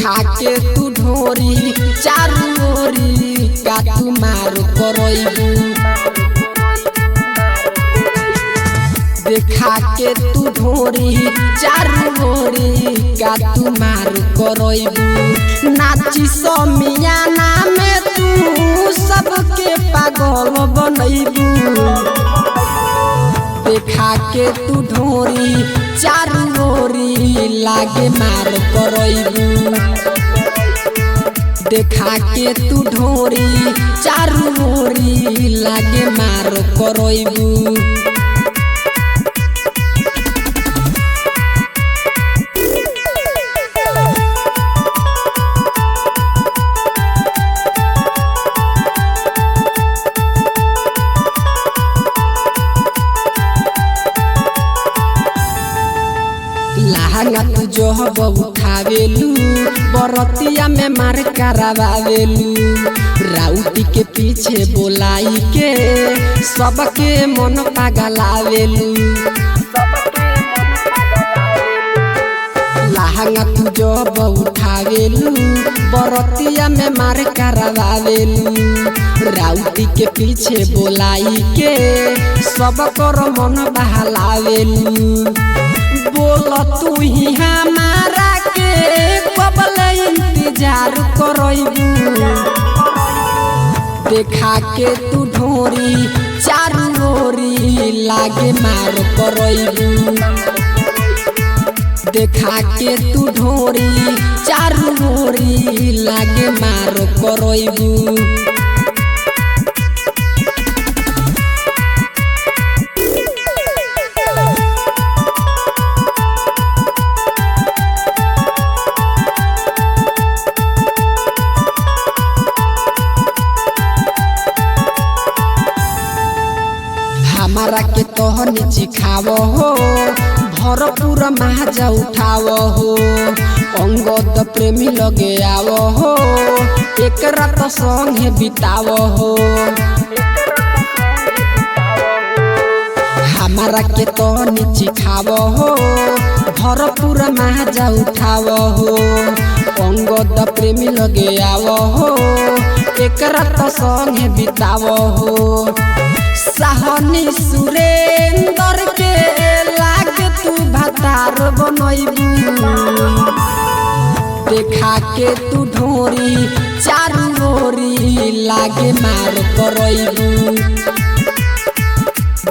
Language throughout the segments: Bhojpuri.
देखा के तू ढोरी चारू ओरी का तू मार करइबू देखा के तू ढोरी चारू ओरी का तू मार करइबू नाची समियाना में तू सबके पागल बनइबू देखा के तू ढोरी चारू ओरी लागे मार करइबू देखा के तू ढोरी चारू ओरी लागे मार करइबू लहंगा तू जो उठावेलू बरतिया में मार करावेलू राउती के पीछे बोलाई के सबके मन पागलावेलू लहंगा तू जो उठावेलू बरतिया में मार करावेलू राउती के पीछे बोलाई के सबकर मन बहलावेलू बोल तू ही हमारा के कबल इंतजार करइबू देखा के तू ढोरी चारू ओरी लागे मार करइबू देखा के तू ढोरी चारू ओरी लागे मार करइबू हमारा के तोहनी चिखाव हो भरपूर महाजा उठाव हो अंगद प्रेमी लगे आव हो एक रात संगे बिताव हो हमारा के तोहनी चिखाव हो भरपूर महाजा उठाव हो अंगद प्रेमी लगे आव हो एक रात संगे बिताव हो सहनी सुरेंद्र के लागे तू भतार बनइबू देखा के तू ढोरी चारू ओरी लागे मार करइबू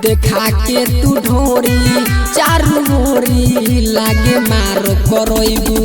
देखा के तू ढोरी चारू ओरी लागे मार करइबू।